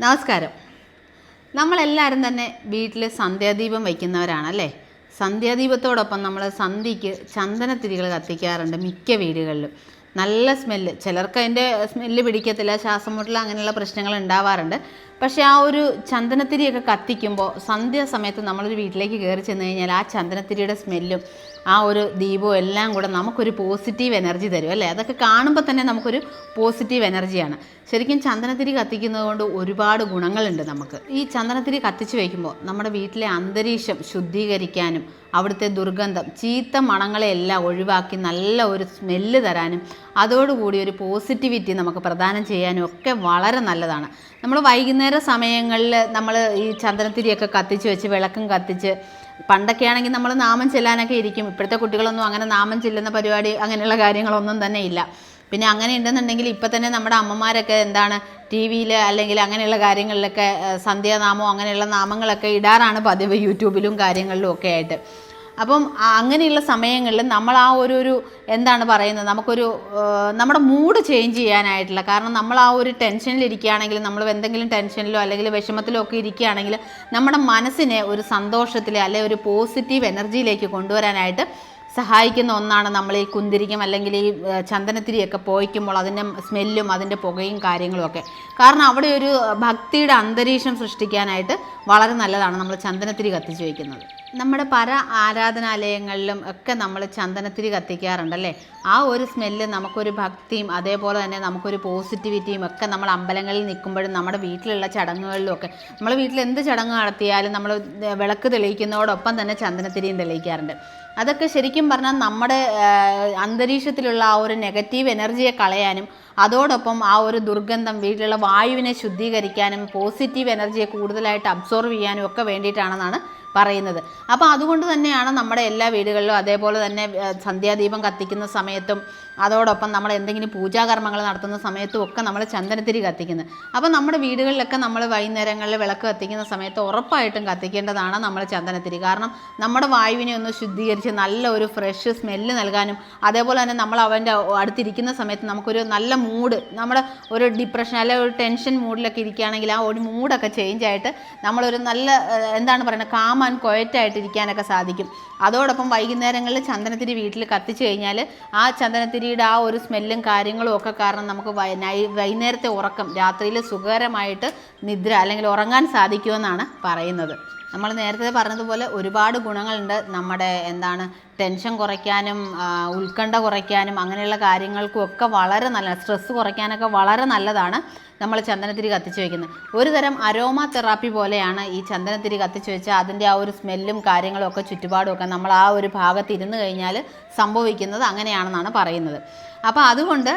നമസ്കാരം. നമ്മളെല്ലാവരും തന്നെ വീട്ടിൽ സന്ധ്യാദീപം വയ്ക്കുന്നവരാണല്ലേ. സന്ധ്യാദീപത്തോടൊപ്പം നമ്മൾ സന്ധ്യയ്ക്ക് ചന്ദനത്തിരികൾ കത്തിക്കാറുണ്ട് മിക്ക വീടുകളിലും. നല്ല സ്മെല്ല്, ചിലർക്ക് അതിൻ്റെ സ്മെല്ല് പിടിക്കത്തില്ല, ശ്വാസം മുട്ടൽ അങ്ങനെയുള്ള പ്രശ്നങ്ങൾ ഉണ്ടാവാറുണ്ട്. പക്ഷേ ആ ഒരു ചന്ദനത്തിരിയൊക്കെ കത്തിക്കുമ്പോൾ സന്ധ്യാസമയത്ത് നമ്മളൊരു വീട്ടിലേക്ക് കയറി ചെന്ന് കഴിഞ്ഞാൽ ആ ചന്ദനത്തിരിയുടെ സ്മെല്ലും ആ ഒരു ദീപവും എല്ലാം കൂടെ നമുക്കൊരു പോസിറ്റീവ് എനർജി തരും അല്ലേ. അതൊക്കെ കാണുമ്പോൾ തന്നെ നമുക്കൊരു പോസിറ്റീവ് എനർജിയാണ്. ശരിക്കും ചന്ദനത്തിരി കത്തിക്കുന്നത് കൊണ്ട് ഒരുപാട് ഗുണങ്ങളുണ്ട് നമുക്ക്. ഈ ചന്ദനത്തിരി കത്തിച്ച് വയ്ക്കുമ്പോൾ നമ്മുടെ വീട്ടിലെ അന്തരീക്ഷം ശുദ്ധീകരിക്കാനും അവിടുത്തെ ദുർഗന്ധം, ചീത്ത മണങ്ങളെല്ലാം ഒഴിവാക്കി നല്ല ഒരു സ്മെല്ല് തരാനും അതോടുകൂടി ഒരു പോസിറ്റിവിറ്റി നമുക്ക് പ്രദാനം ചെയ്യാനും ഒക്കെ വളരെ നല്ലതാണ്. നമ്മൾ വൈകുന്നേര സമയങ്ങളിൽ നമ്മൾ ഈ ചന്ദനത്തിരിയൊക്കെ കത്തിച്ച് വെച്ച് വിളക്കും കത്തിച്ച്, പണ്ടൊക്കെ ആണെങ്കിൽ നമ്മൾ നാമം ചെല്ലാനൊക്കെ ഇരിക്കും. ഇപ്പോഴത്തെ കുട്ടികളൊന്നും അങ്ങനെ നാമം ചെല്ലുന്ന പരിപാടി അങ്ങനെയുള്ള കാര്യങ്ങളൊന്നും തന്നെ ഇല്ല. പിന്നെ അങ്ങനെ ഉണ്ടെന്നുണ്ടെങ്കിൽ ഇപ്പം തന്നെ നമ്മുടെ അമ്മമാരൊക്കെ ടി വിയിൽ അല്ലെങ്കിൽ അങ്ങനെയുള്ള കാര്യങ്ങളിലൊക്കെ സന്ധ്യാനാമോ അങ്ങനെയുള്ള നാമങ്ങളൊക്കെ ഇടാറാണ് പതിവ്, യൂട്യൂബിലും കാര്യങ്ങളിലും ഒക്കെ ആയിട്ട്. അപ്പം അങ്ങനെയുള്ള സമയങ്ങളിൽ നമ്മൾ ആ ഒരു നമുക്കൊരു നമ്മുടെ മൂഡ് ചേഞ്ച് ചെയ്യാനായിട്ടുള്ള, കാരണം നമ്മൾ ആ ഒരു ടെൻഷനിലിരിക്കുകയാണെങ്കിൽ, നമ്മൾ എന്തെങ്കിലും ടെൻഷനിലോ അല്ലെങ്കിൽ വിഷമത്തിലോ ഒക്കെ ഇരിക്കുകയാണെങ്കിൽ നമ്മുടെ മനസ്സിനെ ഒരു സന്തോഷത്തിൽ അല്ലെങ്കിൽ ഒരു പോസിറ്റീവ് എനർജിയിലേക്ക് കൊണ്ടുവരാനായിട്ട് സഹായിക്കുന്ന ഒന്നാണ് നമ്മൾ ഈ കുന്തിരിക്കും അല്ലെങ്കിൽ ഈ ചന്ദനത്തിരിയൊക്കെ പോയിക്കുമ്പോൾ അതിൻ്റെ സ്മെല്ലും അതിൻ്റെ പുകയും കാര്യങ്ങളും ഒക്കെ. കാരണം അവിടെ ഒരു ഭക്തിയുടെ അന്തരീക്ഷം സൃഷ്ടിക്കാനായിട്ട് വളരെ നല്ലതാണ് നമ്മൾ ചന്ദനത്തിരി കത്തിച്ച് വയ്ക്കുന്നത്. നമ്മുടെ പല ആരാധനാലയങ്ങളിലും ഒക്കെ നമ്മൾ ചന്ദനത്തിരി കത്തിക്കാറുണ്ടല്ലേ. ആ ഒരു സ്മെല്ല് നമുക്കൊരു ഭക്തിയും അതേപോലെ തന്നെ നമുക്കൊരു പോസിറ്റിവിറ്റിയും ഒക്കെ നമ്മൾ അമ്പലങ്ങളിൽ നിൽക്കുമ്പോഴും നമ്മുടെ വീട്ടിലുള്ള ചടങ്ങുകളിലും ഒക്കെ, നമ്മൾ വീട്ടിൽ എന്ത് ചടങ്ങ് നടത്തിയാലും നമ്മൾ വിളക്ക് തെളിയിക്കുന്നതോടൊപ്പം തന്നെ ചന്ദനത്തിരിയും തെളിയിക്കാറുണ്ട്. അതൊക്കെ ശരിക്കും പറഞ്ഞാൽ നമ്മുടെ അന്തരീക്ഷത്തിലുള്ള ആ ഒരു നെഗറ്റീവ് എനർജിയെ കളയാനും അതോടൊപ്പം ആ ഒരു ദുർഗന്ധം വീട്ടിലുള്ള വായുവിനെ ശുദ്ധീകരിക്കാനും പോസിറ്റീവ് എനർജിയെ കൂടുതലായിട്ട് അബ്സോർവ് ചെയ്യാനും ഒക്കെ വേണ്ടിയിട്ടാണെന്നാണ് പറയുന്നത്. അപ്പോൾ അതുകൊണ്ട് തന്നെയാണ് നമ്മുടെ എല്ലാ വീടുകളിലും അതേപോലെ തന്നെ സന്ധ്യാദീപം കത്തിക്കുന്ന സമയത്തും അതോടൊപ്പം നമ്മൾ എന്തെങ്കിലും പൂജാകർമ്മങ്ങൾ നടത്തുന്ന സമയത്തും ഒക്കെ നമ്മൾ ചന്ദനത്തിരി കത്തിക്കുന്നത്. അപ്പോൾ നമ്മുടെ വീടുകളിലൊക്കെ നമ്മൾ വൈകുന്നേരങ്ങളിൽ വിളക്ക് കത്തിക്കുന്ന സമയത്ത് ഉറപ്പായിട്ടും കത്തിക്കേണ്ടതാണ് നമ്മൾ ചന്ദനത്തിരി. കാരണം നമ്മുടെ വായുവിനെ ഒന്ന് ശുദ്ധീകരിച്ച് നല്ല ഒരു ഫ്രഷ് സ്മെല്ല് നൽകാനും അതേപോലെ തന്നെ നമ്മൾ അവൻ്റെ അടുത്തിരിക്കുന്ന സമയത്ത് നമുക്കൊരു നല്ല മൂഡ്, നമ്മുടെ ഒരു ഡിപ്രഷൻ അല്ലെങ്കിൽ ഒരു ടെൻഷൻ മൂഡിലൊക്കെ ഇരിക്കുകയാണെങ്കിൽ ആ ഒരു മൂഡൊക്കെ ചേഞ്ച് ആയിട്ട് നമ്മളൊരു നല്ല കാം ആൻഡ് ക്വയറ്റായിട്ട് ഇരിക്കാനൊക്കെ സാധിക്കും. അതോടൊപ്പം വൈകുന്നേരങ്ങളിൽ ചന്ദനത്തിരി വീട്ടിൽ കത്തിച്ച് കഴിഞ്ഞാൽ ആ ചന്ദനത്തിരിയുടെ ആ ഒരു സ്മെല്ലും കാര്യങ്ങളും ഒക്കെ കാരണം നമുക്ക് വൈകുന്നേരത്തെ ഉറക്കം, രാത്രിയിൽ സുഖകരമായിട്ട് നിദ്ര അല്ലെങ്കിൽ ഉറങ്ങാൻ സാധിക്കുമെന്നാണ് പറയുന്നത്. നമ്മൾ നേരത്തെ പറഞ്ഞതുപോലെ ഒരുപാട് ഗുണങ്ങളുണ്ട്. നമ്മുടെ ടെൻഷൻ കുറയ്ക്കാനും ഉത്കണ്ഠ കുറയ്ക്കാനും അങ്ങനെയുള്ള കാര്യങ്ങൾക്കും ഒക്കെ വളരെ നല്ല, സ്ട്രെസ്സ് കുറയ്ക്കാനൊക്കെ വളരെ നല്ലതാണ് നമ്മൾ ചന്ദനത്തിരി കത്തിച്ച് വയ്ക്കുന്നത്. ഒരു തരം അരോമ തെറാപ്പി പോലെയാണ് ഈ ചന്ദനത്തിരി കത്തിച്ച് വെച്ചാൽ അതിൻ്റെ ആ ഒരു സ്മെല്ലും കാര്യങ്ങളും ഒക്കെ ചുറ്റുപാടും ഒക്കെ നമ്മൾ ആ ഒരു ഭാഗത്ത് ഇരുന്ന് കഴിഞ്ഞാൽ സംഭവിക്കുന്നത് അങ്ങനെയാണെന്നാണ് പറയുന്നത്. അപ്പോൾ അതുകൊണ്ട്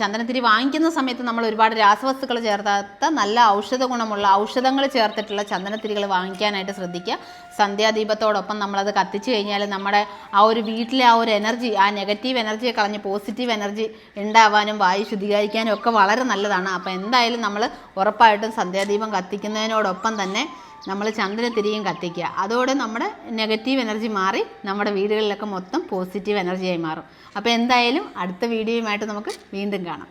ചന്ദനത്തിരി വാങ്ങിക്കുന്ന സമയത്ത് നമ്മൾ ഒരുപാട് രാസവസ്തുക്കൾ ചേർത്താത്ത നല്ല ഔഷധ ഗുണമുള്ള ഔഷധങ്ങൾ ചേർത്തിട്ടുള്ള ചന്ദനത്തിരികൾ വാങ്ങിക്കാനായിട്ട് ശ്രദ്ധിക്കുക. സന്ധ്യാദീപത്തോടൊപ്പം നമ്മളത് കത്തിച്ച് കഴിഞ്ഞാൽ നമ്മുടെ ആ ഒരു വീട്ടിലെ ആ ഒരു എനർജി, ആ നെഗറ്റീവ് എനർജിയെ കളഞ്ഞ് പോസിറ്റീവ് എനർജി ഉണ്ടാവാനും വായു ശുദ്ധീകരിക്കാനും ഒക്കെ വളരെ നല്ലതാണ്. അപ്പോൾ എന്തായാലും നമ്മൾ ഉറപ്പായിട്ടും സന്ധ്യാദീപം കത്തിക്കുന്നതിനോടൊപ്പം തന്നെ നമ്മൾ ചന്ദനത്തിരിയും കത്തിക്കുക. അതോടെ നമ്മുടെ നെഗറ്റീവ് എനർജി മാറി നമ്മുടെ വീടുകളിലൊക്കെ മൊത്തം പോസിറ്റീവ് എനർജിയായി മാറും. അപ്പോൾ എന്തായാലും അടുത്ത വീഡിയോയുമായിട്ട് നമുക്ക് വീണ്ടും കാണാം.